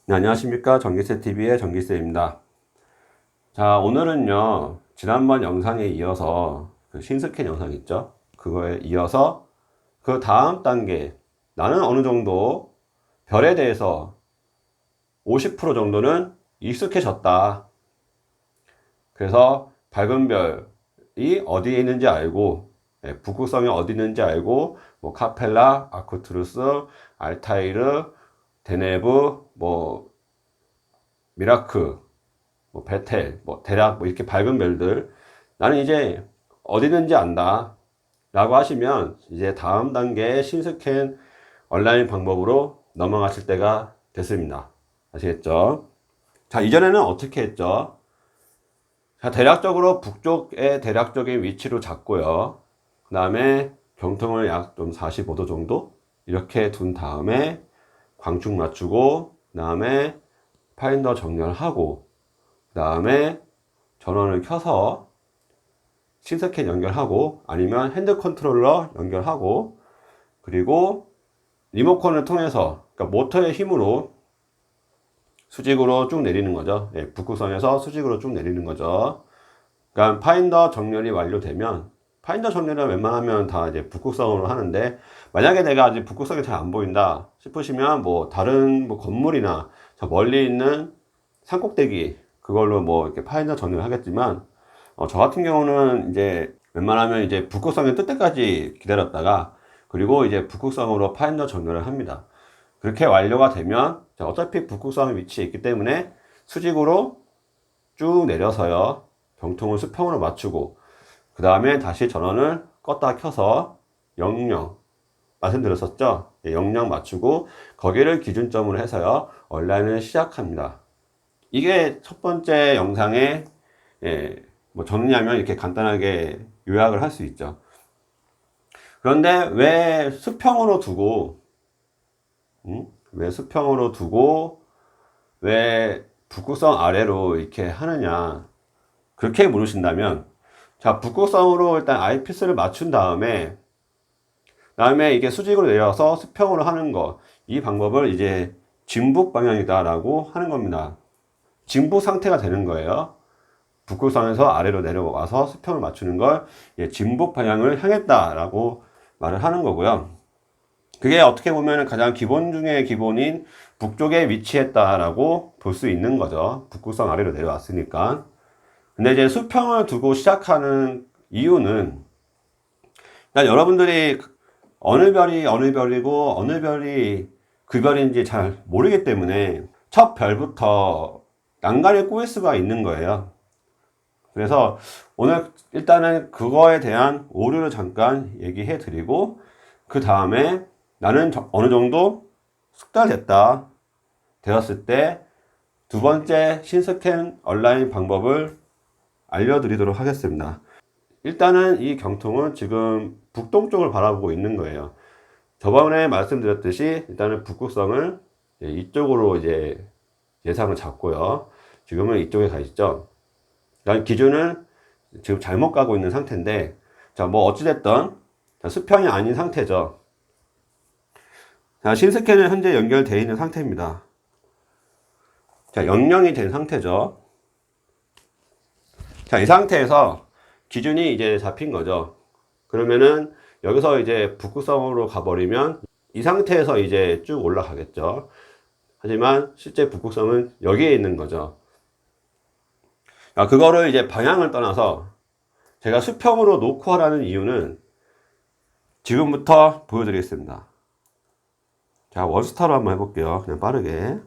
네, 안녕하십니까. 전기세TV의 전기세입니다. 자, 오늘은요, 지난번 영상에 이어서 그 신스캔 영상 있죠? 그거에 이어서 그 다음 단계, 나는 어느 정도 별에 대해서 50% 정도는 익숙해졌다. 그래서 밝은 별이 어디에 있는지 알고, 북극성이 어디 있는지 알고, 뭐 카펠라, 아크투루스, 알타이르, 데네브, 뭐 미라크, 뭐 베텔, 뭐 대략 뭐 이렇게 밝은 별들 나는 이제 어디 있는지 안다 라고 하시면 이제 다음 단계 신스캔 온라인 방법으로 넘어가실 때가 됐습니다. 아시겠죠? 자, 이전에는 어떻게 했죠? 자, 대략적으로 북쪽의 대략적인 위치로 잡고요. 그 다음에 경통을 약 좀 45도 정도 이렇게 둔 다음에 광축 맞추고, 그 다음에 파인더 정렬하고, 그 다음에 전원을 켜서 신스캔 연결하고, 아니면 핸드 컨트롤러 연결하고, 그리고 리모컨을 통해서, 그러니까 모터의 힘으로 수직으로 쭉 내리는 거죠. 북극성에서 수직으로 쭉 내리는 거죠. 그러니까 파인더 정렬이 완료되면, 파인더 정렬은 웬만하면 다 이제 북극성으로 하는데, 만약에 내가 아직 북극성이 잘 안 보인다 싶으시면 뭐 다른 뭐 건물이나 저 멀리 있는 산꼭대기 그걸로 뭐 이렇게 파인더 정렬을 하겠지만, 저 같은 경우는 이제 웬만하면 이제 북극성이 뜰 때까지 기다렸다가, 그리고 이제 북극성으로 파인더 정렬을 합니다. 그렇게 완료가 되면 어차피 북극성 위치에 있기 때문에 수직으로 쭉 내려서요, 병통을 수평으로 맞추고, 그 다음에 다시 전원을 껐다 켜서 영영 말씀드렸었죠. 0량 맞추고 거기를 기준점으로 해서요, 온라인을 시작합니다. 이게 첫 번째 영상의 뭐 정리하면 이렇게 간단하게 요약을 할 수 있죠. 그런데 왜 수평으로 두고, 왜 수평으로 두고, 왜 북극성 아래로 이렇게 하느냐, 그렇게 물으신다면, 자, 북극성으로 일단 아이피스를 맞춘 다음에 이게 수직으로 내려서 수평으로 하는 거, 이 방법을 이제 진북 방향이다라고 하는 겁니다. 진북 상태가 되는 거예요. 북극성에서 아래로 내려와서 수평을 맞추는 걸 진북 방향을 향했다라고 말을 하는 거고요. 그게 어떻게 보면 가장 기본 중에 기본인 북쪽에 위치했다라고 볼 수 있는 거죠. 북극성 아래로 내려왔으니까. 근데 이제 수평을 두고 시작하는 이유는, 일단 여러분들이 어느 별이 어느 별이고 어느 별이 그 별인지 잘 모르기 때문에 첫 별부터 난간에 꼬일 수가 있는 거예요. 그래서 오늘 일단은 그거에 대한 오류를 잠깐 얘기해 드리고, 그 다음에 나는 어느 정도 숙달됐다 되었을 때 두 번째 신스캔 온라인 방법을 알려드리도록 하겠습니다. 일단은 이 경통은 지금 북동쪽을 바라보고 있는 거예요. 저번에 말씀드렸듯이 일단은 북극성을 이쪽으로 이제 예상을 잡고요. 지금은 이쪽에 가 있죠. 기준은 지금 잘못 가고 있는 상태인데, 자, 뭐 어찌됐든 수평이 아닌 상태죠. 자, 신스캔은 현재 연결되어 있는 상태입니다. 자, 영영이 된 상태죠. 자, 이 상태에서 기준이 이제 잡힌 거죠. 그러면은 여기서 이제 북극성으로 가버리면 이 상태에서 이제 쭉 올라가겠죠. 하지만 실제 북극성은 여기에 있는 거죠. 그거를 이제 방향을 떠나서 제가 수평으로 놓고 하라는 이유는 지금부터 보여드리겠습니다. 자, 원스타로 한번 해볼게요. 그냥 빠르게.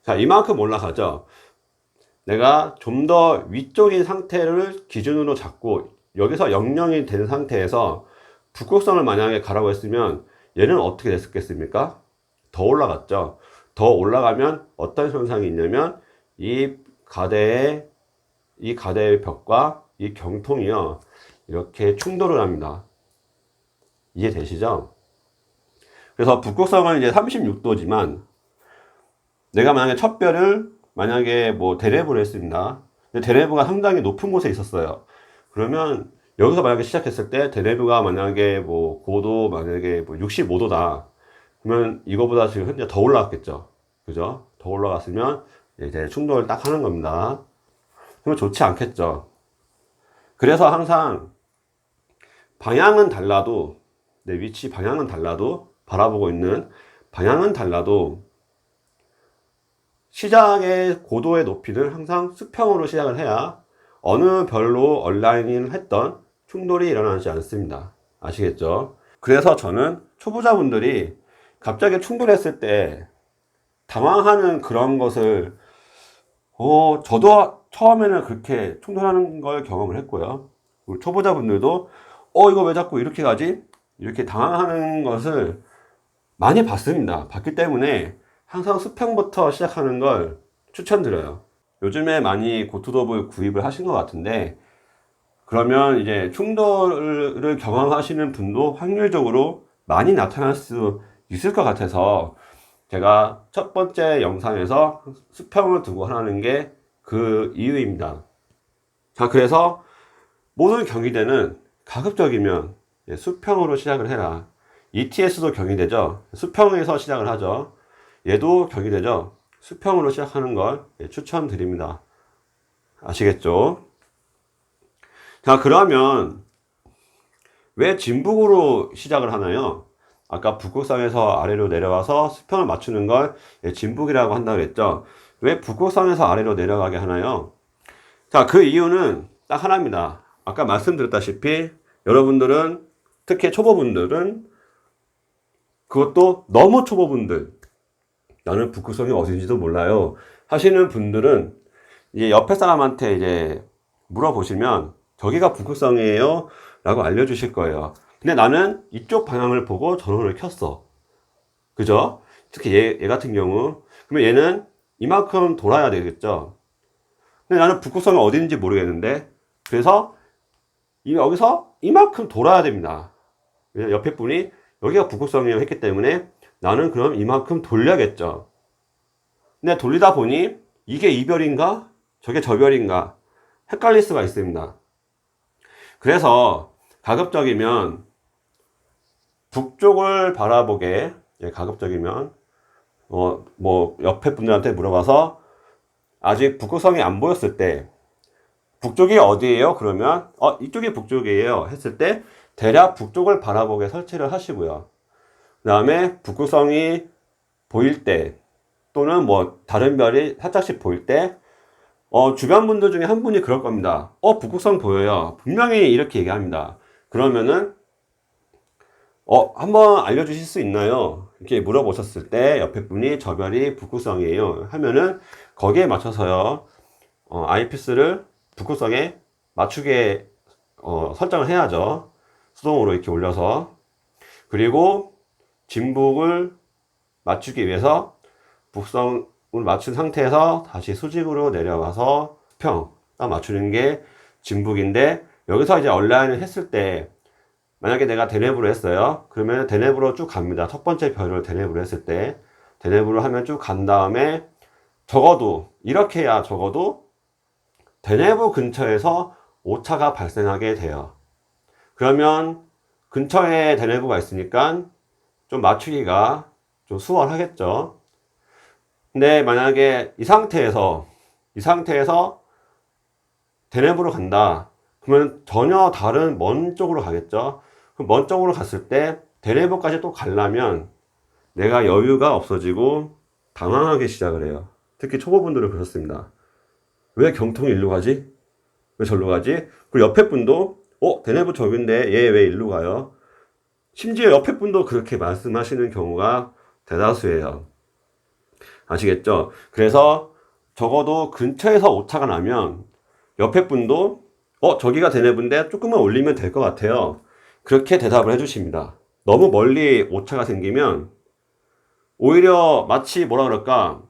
자, 이만큼 올라가죠. 내가 좀 더 위쪽인 상태를 기준으로 잡고 여기서 영영이 된 상태에서 북극성을 만약에 가라고 했으면 얘는 어떻게 됐겠습니까? 더 올라갔죠. 더 올라가면 어떤 현상이 있냐면 이 가대의 벽과 이 경통이요, 이렇게 충돌을 합니다. 이해되시죠? 그래서 북극성은 이제 36도지만 내가 만약에 첫 별을 만약에 뭐 대뇌부를 했습니다. 근데 대뇌부가 상당히 높은 곳에 있었어요. 그러면 여기서 만약에 시작했을 때 대뇌부가 만약에 뭐 고도 만약에 뭐 65도다. 그러면 이거보다 지금 현재 더 올라갔겠죠. 그죠? 더 올라갔으면 이제 충돌을 딱 하는 겁니다. 그러면 좋지 않겠죠. 그래서 항상 방향은 달라도 내 위치 방향은 달라도 바라보고 있는 방향은 달라도 시작의 고도의 높이는 항상 수평으로 시작을 해야 어느 별로 얼라인을 했던 충돌이 일어나지 않습니다. 아시겠죠? 그래서 저는 초보자분들이 갑자기 충돌했을 때 당황하는 그런 것을 저도 처음에는 그렇게 충돌하는 걸 경험을 했고요. 우리 초보자분들도 이거 왜 자꾸 이렇게 가지? 이렇게 당황하는 것을 많이 봤습니다. 봤기 때문에 항상 수평부터 시작하는 걸 추천드려요. 요즘에 많이 고투톱을 구입을 하신 것 같은데 그러면 이제 충돌을 경험하시는 분도 확률적으로 많이 나타날 수 있을 것 같아서 제가 첫 번째 영상에서 수평을 두고 하는 게 그 이유입니다. 자, 그래서 모든 경기대는 가급적이면 수평으로 시작을 해라. ETS도 경기대죠. 수평에서 시작을 하죠. 얘도 경기대죠. 수평으로 시작하는 걸 추천드립니다. 아시겠죠? 자, 그러면 왜 진북으로 시작을 하나요? 아까 북극성에서 아래로 내려와서 수평을 맞추는 걸 진북이라고 한다고 그랬죠. 왜 북극성에서 아래로 내려가게 하나요? 자, 그 이유는 딱 하나입니다. 아까 말씀드렸다시피 여러분들은 특히 초보분들은 그것도 너무 초보분들 나는 북극성이 어딘지도 몰라요 하시는 분들은 이제 옆에 사람한테 이제 물어보시면 저기가 북극성이에요 라고 알려주실 거예요. 근데 나는 이쪽 방향을 보고 전원을 켰어. 그죠? 특히 얘 같은 경우 그러면 얘는 이만큼 돌아야 되겠죠. 근데 나는 북극성이 어딘지 모르겠는데 그래서 여기서 이만큼 돌아야 됩니다. 옆에 분이 여기가 북극성이에요 했기 때문에 나는 그럼 이만큼 돌려야겠죠. 근데 돌리다 보니 이게 이별인가? 저게 저별인가? 헷갈릴 수가 있습니다. 그래서 가급적이면 북쪽을 바라보게 가급적이면 뭐 옆에 분들한테 물어봐서 아직 북극성이 안 보였을 때 북쪽이 어디예요? 그러면 이쪽이 북쪽이에요 했을 때 대략 북쪽을 바라보게 설치를 하시고요. 그 다음에 북극성이 보일 때 또는 뭐 다른 별이 살짝씩 보일 때 주변 분들 중에 한 분이 그럴 겁니다. 북극성 보여요. 분명히 이렇게 얘기합니다. 그러면은 한번 알려주실 수 있나요? 이렇게 물어보셨을 때 옆에 분이 저 별이 북극성이에요 하면은 거기에 맞춰서요 아이피스를 북극성에 맞추게 설정을 해야죠. 수동으로 이렇게 올려서. 그리고 진북을 맞추기 위해서 북성을 맞춘 상태에서 다시 수직으로 내려와서 수평 딱 맞추는 게 진북인데 여기서 이제 얼라인을 했을 때 만약에 내가 대뇌부로 했어요. 그러면 대뇌부로 쭉 갑니다. 첫 번째 별을 대뇌부로 했을 때 대뇌부로 하면 쭉 간 다음에 적어도 이렇게 해야 적어도 대뇌부 근처에서 오차가 발생하게 돼요. 그러면 근처에 대뇌부가 있으니까 좀 맞추기가 좀 수월하겠죠. 근데 만약에 이 상태에서 대뇌부로 간다. 그러면 전혀 다른 먼 쪽으로 가겠죠. 그럼 먼 쪽으로 갔을 때 대뇌부까지 또 가려면 내가 여유가 없어지고 당황하기 시작을 해요. 특히 초보분들은 그렇습니다. 왜 경통이 일로 가지? 왜 절로 가지? 그리고 옆에 분도 대뇌부 저긴데 얘 왜 일로 가요? 심지어 옆에 분도 그렇게 말씀하시는 경우가 대다수예요. 아시겠죠? 그래서 적어도 근처에서 오차가 나면 옆에 분도 저기가 대뇌부인데 조금만 올리면 될 것 같아요. 그렇게 대답을 해주십니다. 너무 멀리 오차가 생기면 오히려 마치 뭐라 그럴까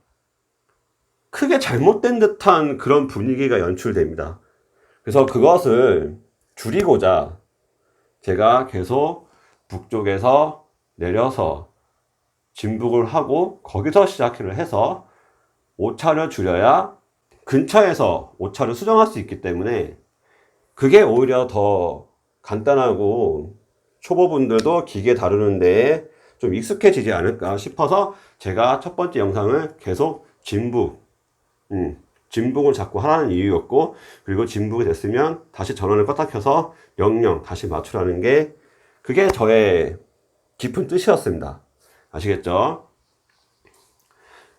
크게 잘못된 듯한 그런 분위기가 연출됩니다. 그래서 그것을 줄이고자 제가 계속 북쪽에서 내려서 진북을 하고 거기서 시작을 해서 오차를 줄여야 근처에서 오차를 수정할 수 있기 때문에 그게 오히려 더 간단하고 초보분들도 기계 다루는 데에 좀 익숙해지지 않을까 싶어서 제가 첫 번째 영상을 계속 진북을 자꾸 하라는 이유였고, 그리고 진북이 됐으면 다시 전원을 껐다 켜서 00 다시 맞추라는 게 그게 저의 깊은 뜻이었습니다. 아시겠죠?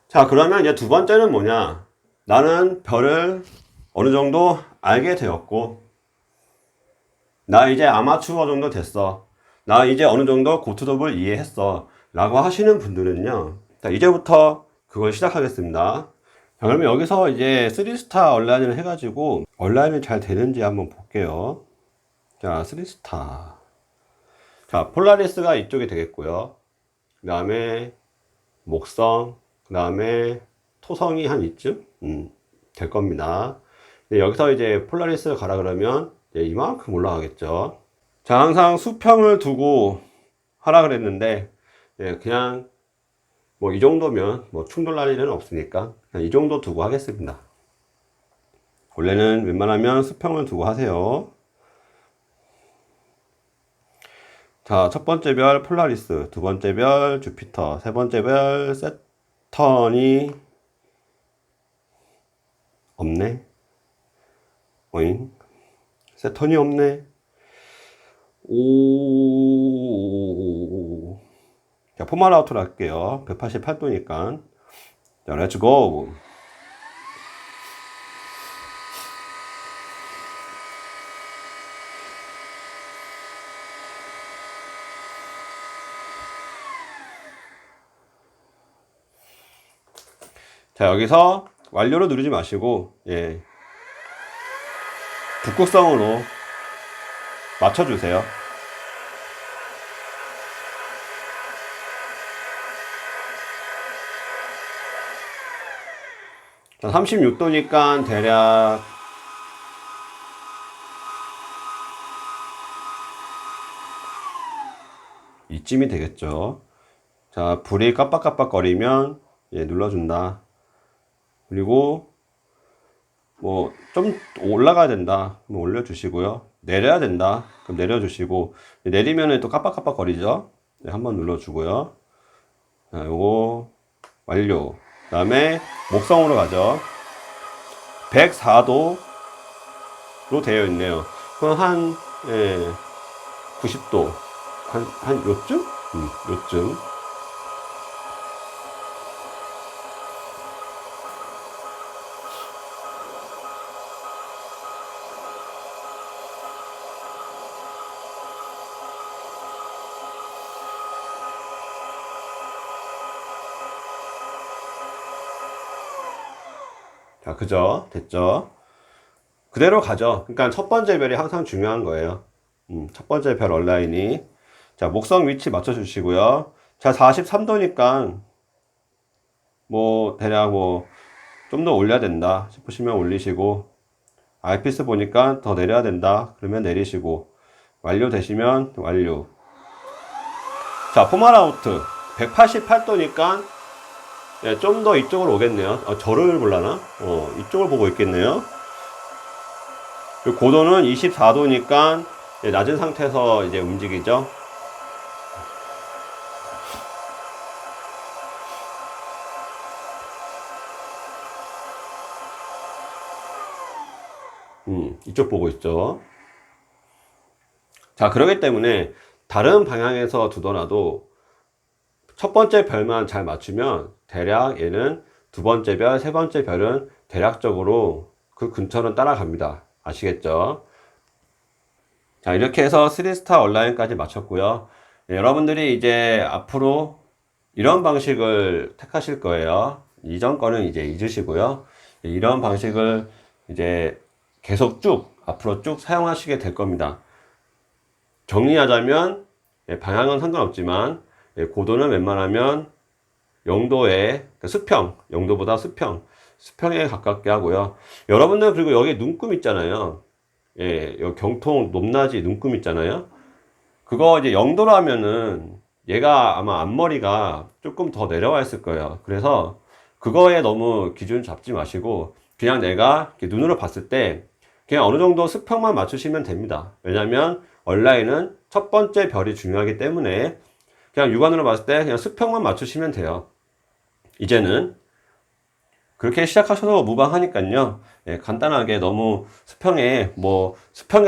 자, 그러면 이제 두 번째는 뭐냐? 나는 별을 어느 정도 알게 되었고, 나 이제 아마추어 정도 됐어. 나 이제 어느 정도 고투톱을 이해했어. 라고 하시는 분들은요. 자, 이제부터 그걸 시작하겠습니다. 자, 그러면 여기서 이제 3스타 온라인을 해가지고 온라인이 잘 되는지 한번 볼게요. 자, 3스타. 자, 폴라리스가 이쪽이 되겠고요. 그 다음에 목성, 그 다음에 토성이 한 이쯤 될 겁니다. 여기서 이제 폴라리스 가라 그러면 이만큼 올라가겠죠. 자, 항상 수평을 두고 하라 그랬는데 그냥 뭐 이 정도면 뭐 충돌 날 일은 없으니까 그냥 이 정도 두고 하겠습니다. 원래는 웬만하면 수평을 두고 하세요. 자, 첫 번째 별 폴라리스, 두 번째 별 주피터, 세 번째 별 세턴이 없네. 오잉? 세턴이 없네. 오. 자, 포말 아웃을 할게요. 188도니까. 자, 렛츠고. 자, 여기서 완료를 누르지 마시고, 북극성으로 맞춰주세요. 자, 36도니까 대략 이쯤이 되겠죠. 자, 불이 깜빡깜빡거리면 눌러준다. 그리고 뭐 좀 올라가야 된다. 그럼 올려주시고요. 내려야 된다. 그럼 내려주시고, 내리면은 또 깜빡깜빡거리죠. 한번 눌러주고요. 자, 요거 완료. 그 다음에 목성으로 가죠. 104도로 되어 있네요. 그럼 한 90도 한 요쯤? 요쯤. 자, 그죠? 됐죠? 그대로 가죠. 그러니까 첫 번째 별이 항상 중요한 거예요. 첫 번째 별 온라인이. 자, 목성 위치 맞춰주시고요. 자, 43도니까, 뭐, 대략 뭐, 좀 더 올려야 된다 싶으시면 올리시고, 아이피스 보니까 더 내려야 된다. 그러면 내리시고, 완료되시면 완료. 자, 포말아우트. 188도니까, 좀 더 이쪽으로 오겠네요. 저를 볼라나? 이쪽을 보고 있겠네요. 고도는 24도니까 낮은 상태에서 이제 움직이죠. 이쪽 보고 있죠. 자, 그러기 때문에 다른 방향에서 두더라도 첫 번째 별만 잘 맞추면 대략 얘는 두 번째 별, 세 번째 별은 대략적으로 그 근처는 따라갑니다. 아시겠죠? 자, 이렇게 해서 3스타 온라인까지 마쳤고요. 여러분들이 이제 앞으로 이런 방식을 택하실 거예요. 이전 거는 이제 잊으시고요. 이런 방식을 이제 계속 앞으로 쭉 사용하시게 될 겁니다. 정리하자면, 방향은 상관없지만, 고도는 웬만하면 0도의 수평, 0도보다 수평에 가깝게 하고요. 여러분들, 그리고 여기 눈금 있잖아요. 여기 경통, 높낮이 눈금 있잖아요. 그거 이제 0도로 하면은 얘가 아마 앞머리가 조금 더 내려와 있을 거예요. 그래서 그거에 너무 기준 잡지 마시고 그냥 내가 눈으로 봤을 때 그냥 어느 정도 수평만 맞추시면 됩니다. 왜냐면 온라인은 첫 번째 별이 중요하기 때문에 그냥 육안으로 봤을 때 그냥 수평만 맞추시면 돼요. 이제는 그렇게 시작하셔도 무방하니까요. 예, 간단하게 너무 수평에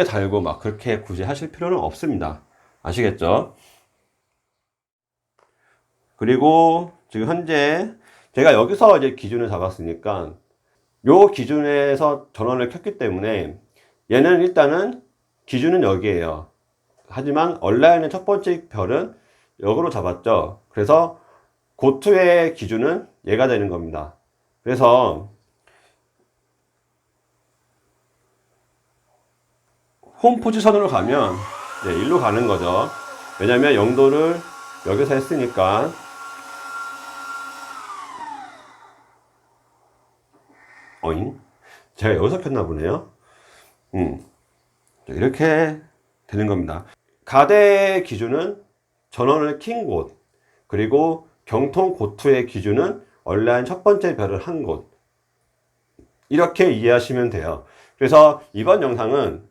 달고 막 그렇게 굳이 하실 필요는 없습니다. 아시겠죠? 그리고 지금 현재 제가 여기서 이제 기준을 잡았으니까 요 기준에서 전원을 켰기 때문에 얘는 일단은 기준은 여기에요. 하지만 온라인의 첫 번째 별은 역으로 잡았죠. 그래서 고투의 기준은 얘가 되는 겁니다. 그래서 홈 포지션으로 가면 네, 일로 가는 거죠. 왜냐면 0도를 여기서 했으니까. 어잉? 제가 여기서 켰나 보네요. 이렇게 되는 겁니다. 가대 기준은 전원을 킨 곳, 그리고 경통 고투의 기준은 온라인 첫 번째 별을 한 곳. 이렇게 이해하시면 돼요. 그래서 이번 영상은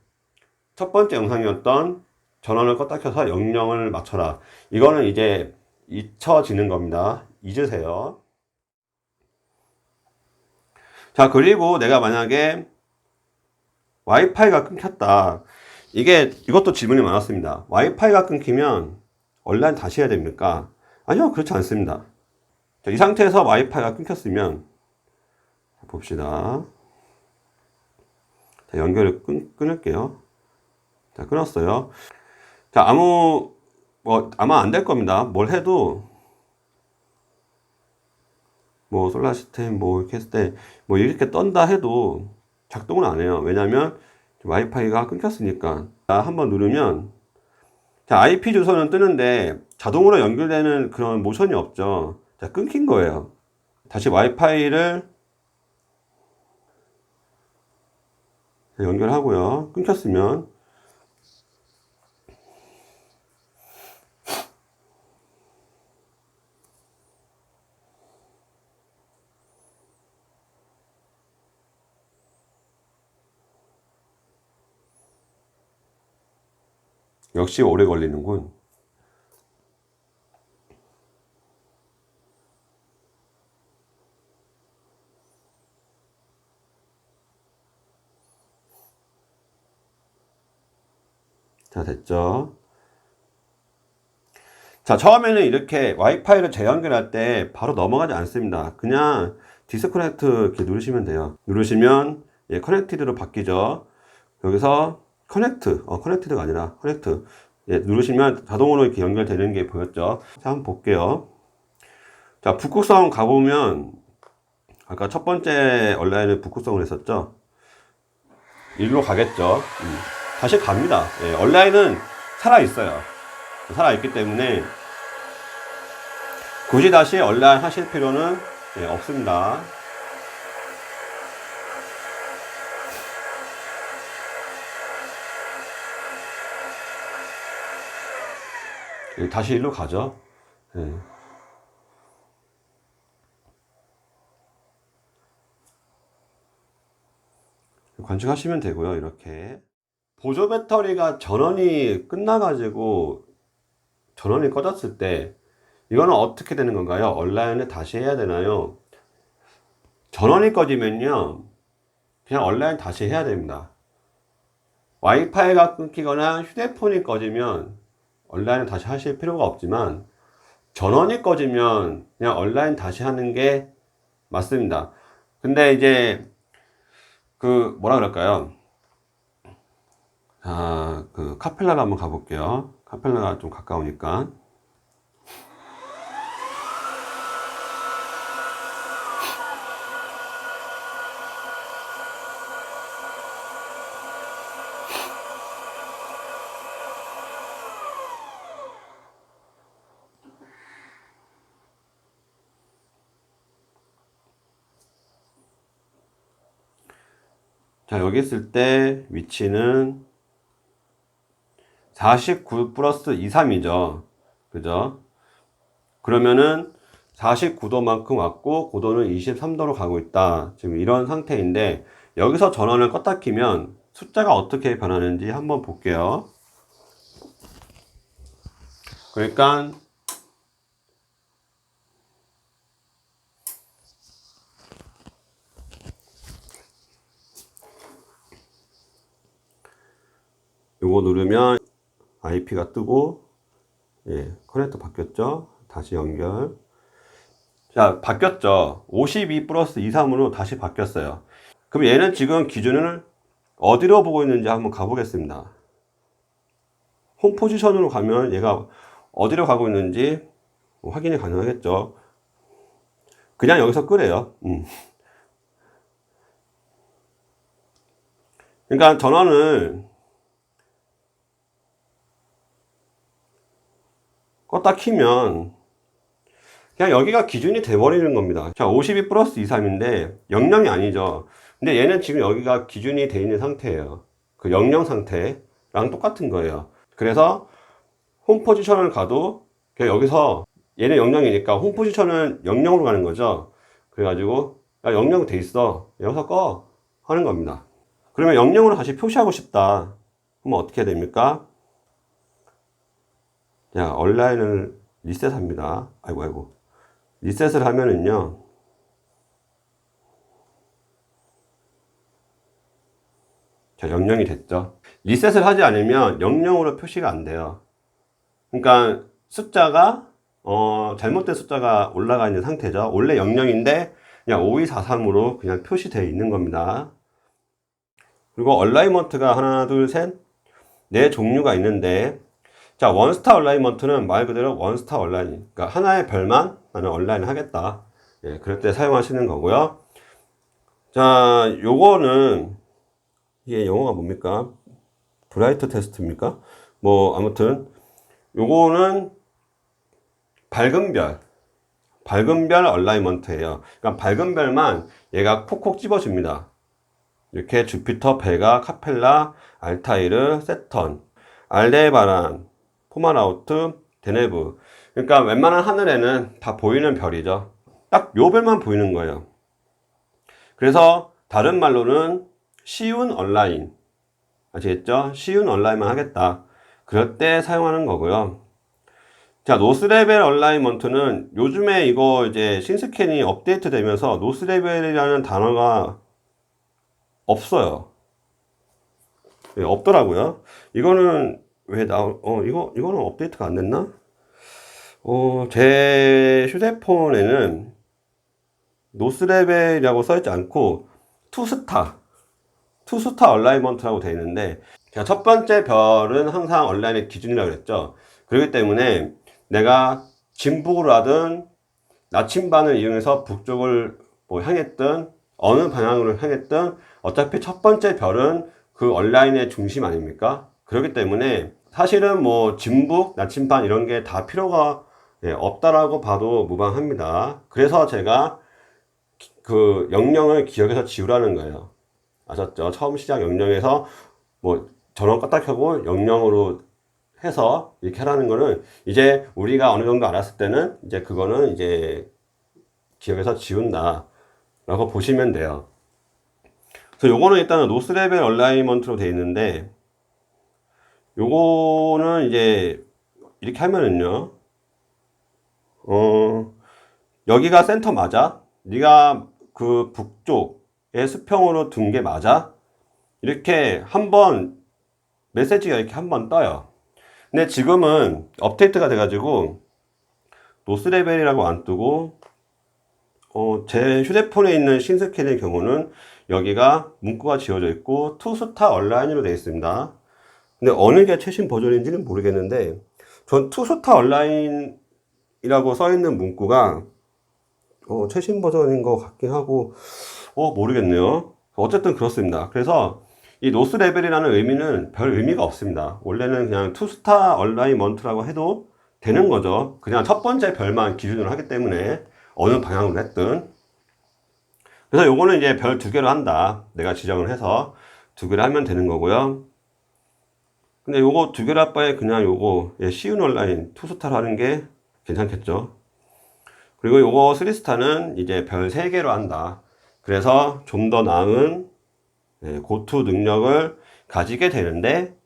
첫 번째 영상이었던 전원을 껐다 켜서 00을 맞춰라. 이거는 이제 잊혀지는 겁니다. 잊으세요. 자, 그리고 내가 만약에 와이파이가 끊겼다. 이것도 질문이 많았습니다. 와이파이가 끊기면 온라인 다시 해야 됩니까? 아니요, 그렇지 않습니다. 자, 이 상태에서 와이파이가 끊겼으면, 봅시다. 자, 연결을 끊을게요. 자, 끊었어요. 자, 아마 안 될 겁니다. 뭘 해도, 솔라 시스템, 이렇게 했을 때, 이렇게 떤다 해도 작동을 안 해요. 왜냐면, 와이파이가 끊겼으니까. 자, 한번 누르면, 자, IP 주소는 뜨는데, 자동으로 연결되는 그런 모션이 없죠. 자, 끊긴 거예요. 다시 와이파이를 연결하고요. 끊겼으면, 역시 오래 걸리는군. 자, 됐죠? 자, 처음에는 이렇게 와이파이를 재연결할 때 바로 넘어가지 않습니다. 그냥 디스커넥트 이렇게 누르시면 돼요. 누르시면 예, 커넥티드로 바뀌죠. 여기서 커넥트가 아니라 커넥트. 예, 누르시면 자동으로 이렇게 연결되는 게 보였죠. 자, 한번 볼게요. 자, 북극성 가보면 아까 첫 번째 온라인은 북극성을 했었죠. 일로 가겠죠. 다시 갑니다. 예, 온라인은 살아있어요. 살아있기 때문에 굳이 다시 온라인 하실 필요는 예, 없습니다. 예, 다시 일로 가죠. 예. 관측하시면 되고요. 이렇게 보조 배터리가 전원이 끝나가지고 전원이 꺼졌을 때 이거는 어떻게 되는 건가요? 온라인을 다시 해야 되나요? 전원이 꺼지면요 그냥 온라인 다시 해야 됩니다. 와이파이가 끊기거나 휴대폰이 꺼지면 온라인을 다시 하실 필요가 없지만 전원이 꺼지면 그냥 온라인 다시 하는 게 맞습니다. 근데 이제 뭐라 그럴까요? 카펠라로 한번 가볼게요. 카펠라가 좀 가까우니까. 자, 여기 있을 때 위치는 49 플러스 23이죠. 그죠? 그러면은 49도만큼 왔고 고도는 23도로 가고 있다. 지금 이런 상태인데 여기서 전원을 껐다 키면 숫자가 어떻게 변하는지 한번 볼게요. 그러니까 요거 누르면 IP가 뜨고, 예, 커넥터 바뀌었죠? 다시 연결. 자, 바뀌었죠? 52 플러스 23으로 다시 바뀌었어요. 그럼 얘는 지금 기준을 어디로 보고 있는지 한번 가보겠습니다. 홈 포지션으로 가면 얘가 어디로 가고 있는지 확인이 가능하겠죠? 그냥 여기서 끄래요. 그러니까 전원을 껐다 키면 그냥 여기가 기준이 돼버리는 겁니다. 자, 52 플러스 23인데 00이 아니죠. 근데 얘는 지금 여기가 기준이 돼 있는 상태예요. 그 00 상태랑 똑같은 거예요. 그래서 홈 포지션을 가도 그냥 여기서 얘는 00이니까 홈 포지션은 00으로 가는 거죠. 그래가지고 야, 00 돼 있어. 여기서 꺼 하는 겁니다. 그러면 00으로 다시 표시하고 싶다. 그러면 어떻게 해야 됩니까? 자, 온라인을 리셋합니다. 아이고. 리셋을 하면은요. 자, 00이 됐죠. 리셋을 하지 않으면 00으로 표시가 안 돼요. 그러니까 숫자가 잘못된 숫자가 올라가 있는 상태죠. 원래 00인데 그냥 5243으로 그냥 표시되어 있는 겁니다. 그리고 얼라이먼트가 하나, 둘, 셋, 네 종류가 있는데, 자, 원스타 얼라이먼트는 말 그대로 원스타 얼라인, 그러니까 하나의 별만 나는 얼라인을 하겠다. 예, 그럴 때 사용하시는 거고요. 자, 요거는 이게 영어가 뭡니까? 브라이트 테스트입니까? 뭐 아무튼 요거는 밝은 별 얼라이먼트예요. 그러니까 밝은 별만 얘가 콕콕 집어줍니다. 이렇게 주피터, 베가, 카펠라, 알타이르, 세턴, 알데바란, 포마라우트, 데네브. 그러니까 웬만한 하늘에는 다 보이는 별이죠. 딱 요 별만 보이는 거예요. 그래서 다른 말로는 쉬운 얼라인, 아시겠죠? 쉬운 얼라인만 하겠다. 그럴 때 사용하는 거고요. 자, 노스레벨 얼라이먼트는 요즘에 이거 이제 신스캔이 업데이트 되면서 노스레벨이라는 단어가 없어요. 예, 없더라고요. 이거는 왜 이거는 업데이트가 안 됐나? 제 휴대폰에는 노스레벨이라고 써있지 않고 투스타 얼라이먼트라고 되어 있는데, 자, 첫 번째 별은 항상 얼라인의 기준이라고 그랬죠. 그렇기 때문에 내가 진북으로 하든 나침반을 이용해서 북쪽을 뭐 향했든 어느 방향으로 향했든 어차피 첫 번째 별은 그 얼라인의 중심 아닙니까? 그렇기 때문에 사실은 뭐 진북, 나침반 이런 게 다 필요가 없다라고 봐도 무방합니다. 그래서 제가 그 00을 기억해서 지우라는 거예요. 아셨죠? 처음 시작 00에서 뭐 전원 껐다 켜고 00으로 해서 이렇게 하라는 거는 이제 우리가 어느 정도 알았을 때는 이제 그거는 이제 기억에서 지운다 라고 보시면 돼요. 그래서 요거는 일단은 노스레벨 얼라이먼트로 되어 있는데, 요거는 이제 이렇게 하면은요, 여기가 센터 맞아? 네가 그 북쪽에 수평으로 둔 게 맞아? 이렇게 한번 메시지가 이렇게 한번 떠요. 근데 지금은 업데이트가 돼가지고 노스레벨이라고 안 뜨고 제 휴대폰에 있는 신스캔의 경우는 여기가 문구가 지워져 있고 투스타 얼라인으로 되어 있습니다. 근데 어느 게 최신 버전인지는 모르겠는데 전 투스타 얼라인이라고 써 있는 문구가 최신 버전인 것 같긴 하고 모르겠네요. 어쨌든 그렇습니다. 그래서 이 노스 레벨이라는 의미는 별 의미가 없습니다. 원래는 그냥 투스타 얼라이먼트라고 해도 되는 거죠. 그냥 첫 번째 별만 기준으로 하기 때문에 어느 방향으로 했든. 그래서 요거는 이제 별 두 개로 한다. 내가 지정을 해서 두 개를 하면 되는 거고요. 근데 요거 두 개를 할 바에 그냥 요거 쉬운 얼라인 투스타로 하는 게 괜찮겠죠. 그리고 요거 3스타는 이제 별 3개로 한다. 그래서 좀 더 나은 고투 능력을 가지게 되는데,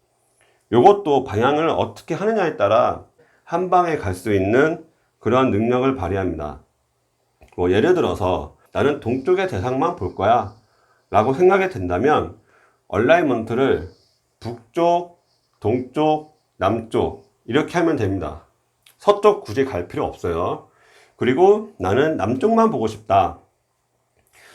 요것도 방향을 어떻게 하느냐에 따라 한 방에 갈 수 있는 그런 능력을 발휘합니다. 뭐 예를 들어서 나는 동쪽의 대상만 볼 거야 라고 생각이 된다면 얼라이먼트를 북쪽, 동쪽, 남쪽 이렇게 하면 됩니다. 서쪽 굳이 갈 필요 없어요. 그리고 나는 남쪽만 보고 싶다.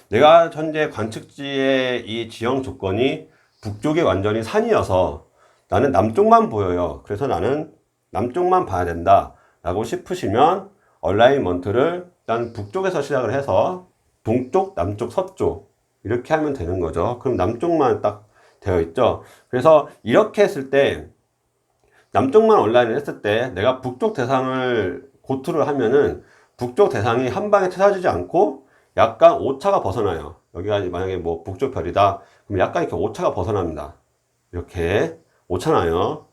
내가 현재 관측지의 이 지형 조건이 북쪽이 완전히 산이어서 나는 남쪽만 보여요. 그래서 나는 남쪽만 봐야 된다 라고 싶으시면 얼라이먼트를 일단 북쪽에서 시작을 해서 동쪽, 남쪽, 서쪽 이렇게 하면 되는 거죠. 그럼 남쪽만 딱 되어 있죠. 그래서 이렇게 했을 때 남쪽만 얼라인을 했을 때 내가 북쪽 대상을 고투를 하면은 북쪽 대상이 한 방에 찾아지지 않고 약간 오차가 벗어나요. 여기가 만약에 뭐 북쪽 별이다 그럼 약간 이렇게 오차가 벗어납니다. 이렇게 오차나요.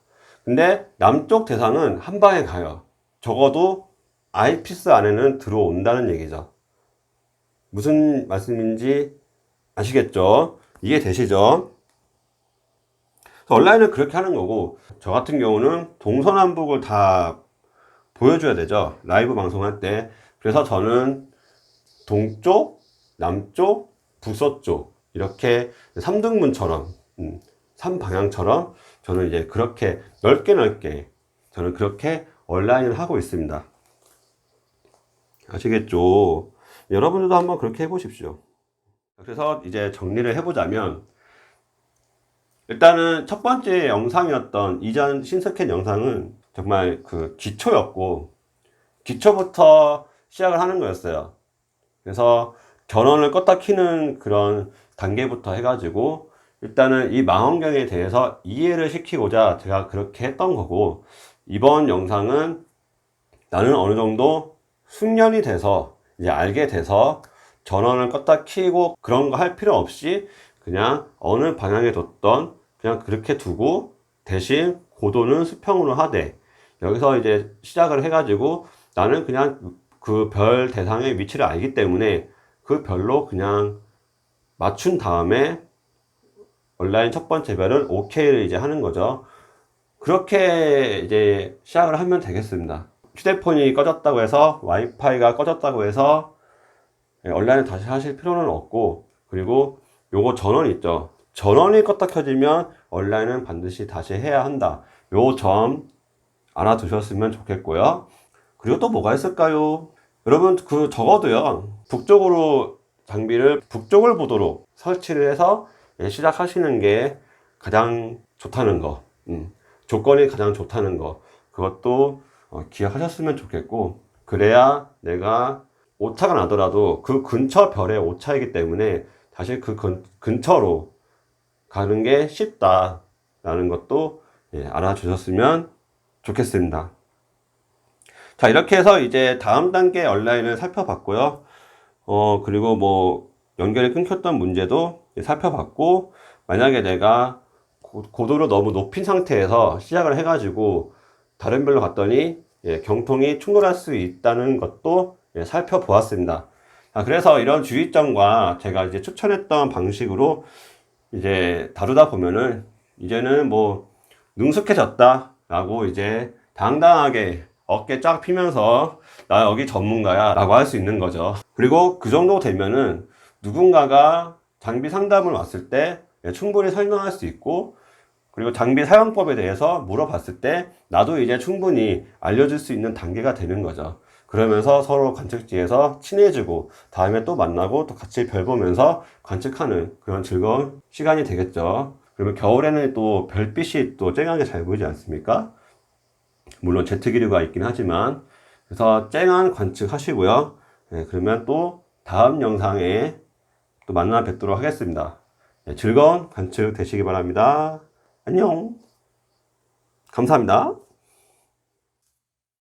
근데 남쪽 대상은 한 방에 가요. 적어도 아이피스 안에는 들어온다는 얘기죠. 무슨 말씀인지 아시겠죠? 이해되시죠? 온라인은 그렇게 하는 거고, 저 같은 경우는 동서남북을 다 보여줘야 되죠. 라이브 방송할 때. 그래서 저는 동쪽, 남쪽, 북서쪽 이렇게 3등분처럼 3방향처럼 저는 이제 그렇게 넓게 저는 그렇게 온라인을 하고 있습니다. 아시겠죠? 여러분들도 한번 그렇게 해보십시오. 그래서 이제 정리를 해보자면, 일단은 첫 번째 영상이었던 이전 신스캔 영상은 정말 그 기초였고, 기초부터 시작을 하는 거였어요. 그래서 전원을 껐다 켜는 그런 단계부터 해가지고 일단은 이 망원경에 대해서 이해를 시키고자 제가 그렇게 했던 거고, 이번 영상은 나는 어느 정도 숙련이 돼서 이제 알게 돼서 전원을 껐다 켜고 그런 거 할 필요 없이 그냥 어느 방향에 뒀던 그냥 그렇게 두고 대신 고도는 수평으로 하되, 여기서 이제 시작을 해가지고 나는 그냥 그 별 대상의 위치를 알기 때문에 그 별로 그냥 맞춘 다음에 온라인 첫 번째 별은 OK를 이제 하는 거죠. 그렇게 이제 시작을 하면 되겠습니다. 휴대폰이 꺼졌다고 해서 와이파이가 꺼졌다고 해서 온라인을 다시 하실 필요는 없고, 그리고 요거 전원 있죠. 전원이 껐다 켜지면 온라인은 반드시 다시 해야 한다. 요 점 알아두셨으면 좋겠고요. 그리고 또 뭐가 있을까요? 여러분 그 적어도요, 북쪽으로 장비를 북쪽을 보도록 설치를 해서 시작하시는 게 가장 좋다는 거, 조건이 가장 좋다는 거, 그것도 기억하셨으면 좋겠고, 그래야 내가 오차가 나더라도 그 근처 별의 오차이기 때문에 사실 그 근처로 가는 게 쉽다라는 것도 알아주셨으면 좋겠습니다. 자, 이렇게 해서 이제 다음 단계 온라인을 살펴봤고요. 그리고 뭐 연결이 끊겼던 문제도 살펴봤고, 만약에 내가 고도를 너무 높인 상태에서 시작을 해가지고 다른 별로 갔더니 경통이 충돌할 수 있다는 것도 살펴보았습니다. 자, 그래서 이런 주의점과 제가 이제 추천했던 방식으로 이제 다루다 보면은 이제는 뭐 능숙해졌다 라고 이제 당당하게 어깨 쫙 피면서 나 여기 전문가야 라고 할 수 있는 거죠. 그리고 그 정도 되면은 누군가가 장비 상담을 왔을 때 충분히 설명할 수 있고, 그리고 장비 사용법에 대해서 물어봤을 때 나도 이제 충분히 알려줄 수 있는 단계가 되는 거죠. 그러면서 서로 관측지에서 친해지고 다음에 또 만나고 또 같이 별 보면서 관측하는 그런 즐거운 시간이 되겠죠. 그러면 겨울에는 또 별빛이 또 쨍하게 잘 보이지 않습니까? 물론 제트 기류가 있긴 하지만, 그래서 쨍한 관측 하시고요. 그러면 또 다음 영상에 또 만나 뵙도록 하겠습니다. 즐거운 관측 되시기 바랍니다. 안녕. 감사합니다.